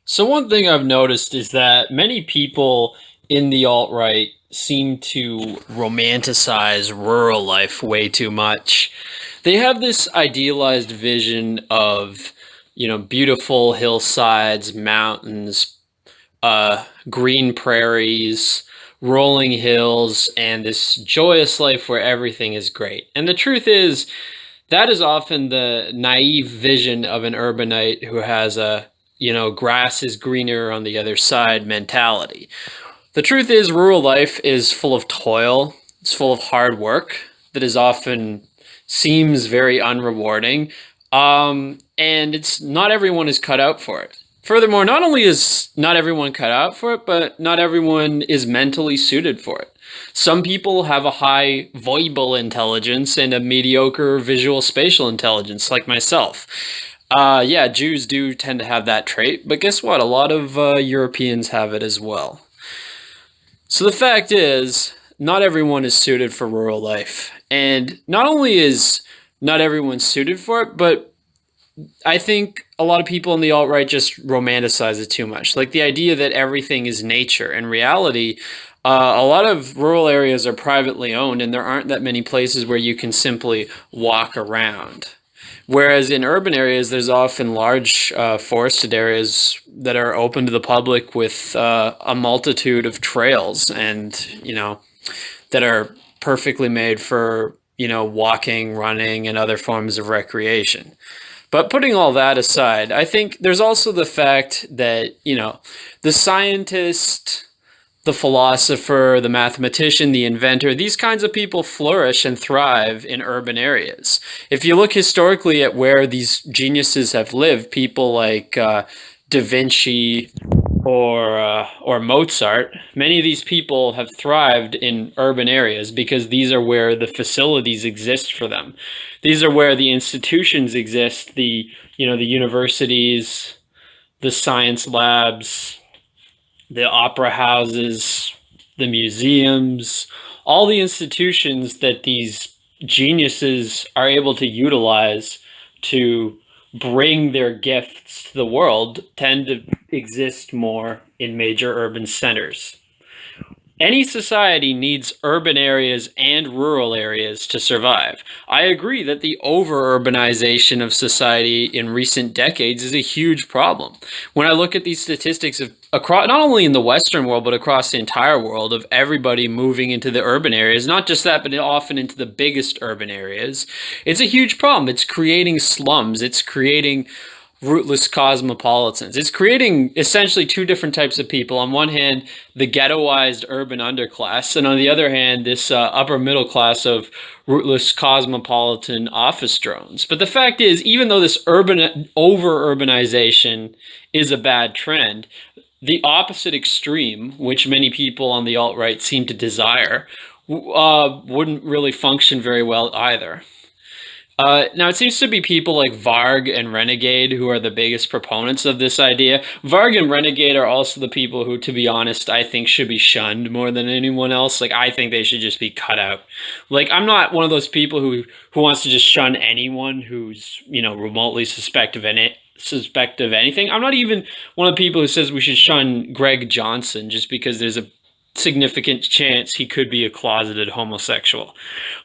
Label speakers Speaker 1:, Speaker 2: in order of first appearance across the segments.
Speaker 1: So one thing I've noticed is that many people in the alt-right seem to romanticize rural life way too much. They have this idealized vision of, beautiful hillsides, mountains, green prairies, rolling hills, and this joyous life where everything is great. And the truth is, that is often the naive vision of an urbanite who has a, grass is greener on the other side mentality. The truth is, rural life is full of toil, it's full of hard work that is often seems very unrewarding. And it's not everyone is cut out for it. Furthermore, not only is not everyone cut out for it, but not everyone is mentally suited for it. Some people have a high verbal intelligence and a mediocre visual spatial intelligence, like myself. Yeah, Jews do tend to have that trait, but guess what? A lot of Europeans have it as well. So the fact is, not everyone is suited for rural life. And not only is not everyone suited for it, but I think a lot of people in the alt-right just romanticize it too much. Like the idea that everything is nature. In reality, a lot of rural areas are privately owned, and there aren't that many places where you can simply walk around. Whereas in urban areas, there's often large forested areas that are open to the public with a multitude of trails and, that are perfectly made for, walking, running, and other forms of recreation. But putting all that aside, I think there's also the fact that, the scientist, the philosopher, the mathematician, the inventor, these kinds of people flourish and thrive in urban areas. If you look historically at where these geniuses have lived, people like Da Vinci or Mozart, many of these people have thrived in urban areas because these are where the facilities exist for them. These are where the institutions exist, the universities, the science labs, the opera houses, the museums, all the institutions that these geniuses are able to utilize to bring their gifts to the world tend to exist more in major urban centers. Any society needs urban areas and rural areas to survive. I agree that the over-urbanization of society in recent decades is a huge problem. When I look at these statistics of across, not only in the Western world, but across the entire world, of everybody moving into the urban areas, not just that, but often into the biggest urban areas, it's a huge problem. It's creating slums. It's creating rootless cosmopolitans. It's creating essentially two different types of people. On one hand, the ghettoized urban underclass, and on the other hand, this upper middle class of rootless cosmopolitan office drones. But the fact is, even though this urban over-urbanization is a bad trend, the opposite extreme, which many people on the alt-right seem to desire, wouldn't really function very well either. Now, it seems to be people like Varg and Renegade who are the biggest proponents of this idea. Varg and Renegade are also the people who, to be honest, I think should be shunned more than anyone else. Like, I think they should just be cut out. Like, I'm not one of those people who wants to just shun anyone who's, remotely suspect of anything. I'm not even one of the people who says we should shun Greg Johnson just because there's a significant chance he could be a closeted homosexual.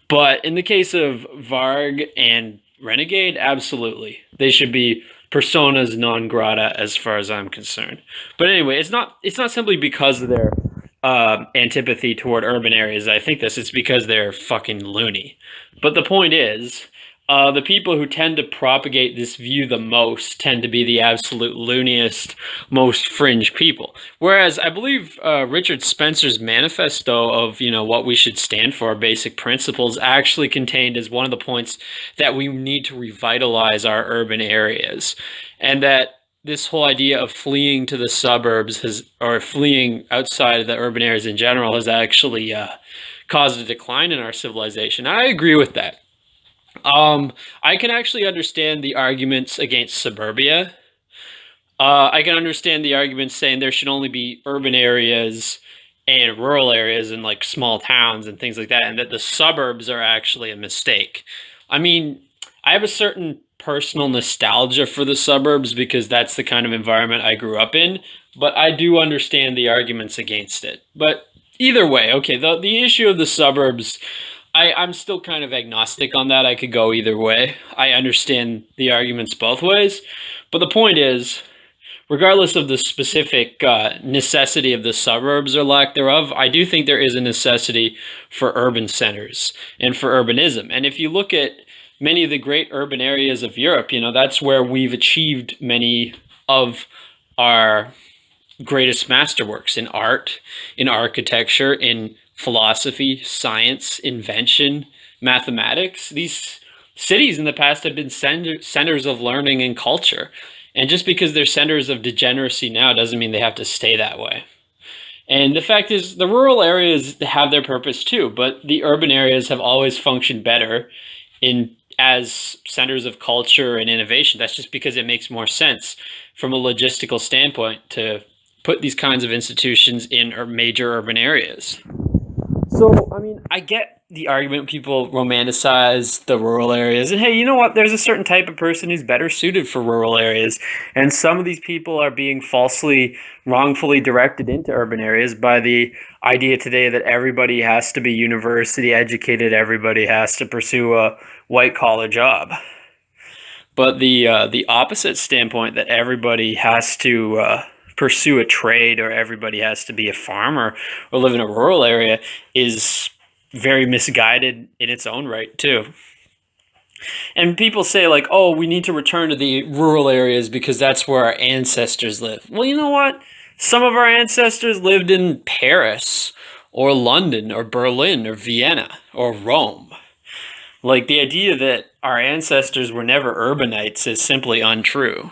Speaker 1: But in the case of Varg and Renegade, absolutely. They should be personas non grata as far as I'm concerned. But anyway, it's not simply because of their antipathy toward urban areas. I think it's because they're fucking loony. But the point is, the people who tend to propagate this view the most tend to be the absolute looniest, most fringe people. Whereas I believe Richard Spencer's manifesto of what we should stand for, basic principles, actually contained as one of the points that we need to revitalize our urban areas, and that this whole idea of fleeing to the suburbs or fleeing outside of the urban areas in general has actually caused a decline in our civilization. I agree with that. I can actually understand the arguments against suburbia. I can understand the arguments saying there should only be urban areas and rural areas and like small towns and things like that, and that the suburbs are actually a mistake. I mean, I have a certain personal nostalgia for the suburbs because that's the kind of environment I grew up in, but I do understand the arguments against it. But either way, okay, the issue of the suburbs, I'm still kind of agnostic on that. I could go either way. I understand the arguments both ways. But the point is, regardless of the specific necessity of the suburbs or lack thereof, I do think there is a necessity for urban centers and for urbanism. And if you look at many of the great urban areas of Europe, that's where we've achieved many of our greatest masterworks in art, in architecture, in philosophy, science, invention, mathematics. These cities in the past have been centers of learning and culture. And just because they're centers of degeneracy now doesn't mean they have to stay that way. And the fact is, the rural areas have their purpose too, but the urban areas have always functioned better as centers of culture and innovation. That's just because it makes more sense from a logistical standpoint to put these kinds of institutions in major urban areas. So, I get the argument people romanticize the rural areas. And hey, you know what? There's a certain type of person who's better suited for rural areas. And some of these people are being wrongfully directed into urban areas by the idea today that everybody has to be university educated, everybody has to pursue a white collar job. But the opposite standpoint that everybody has to pursue a trade or everybody has to be a farmer or live in a rural area is very misguided in its own right too. And people say like, oh, we need to return to the rural areas because that's where our ancestors live. Well, you know what? Some of our ancestors lived in Paris or London or Berlin or Vienna or Rome. Like the idea that our ancestors were never urbanites is simply untrue.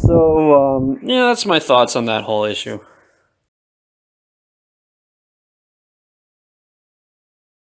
Speaker 1: So, that's my thoughts on that whole issue.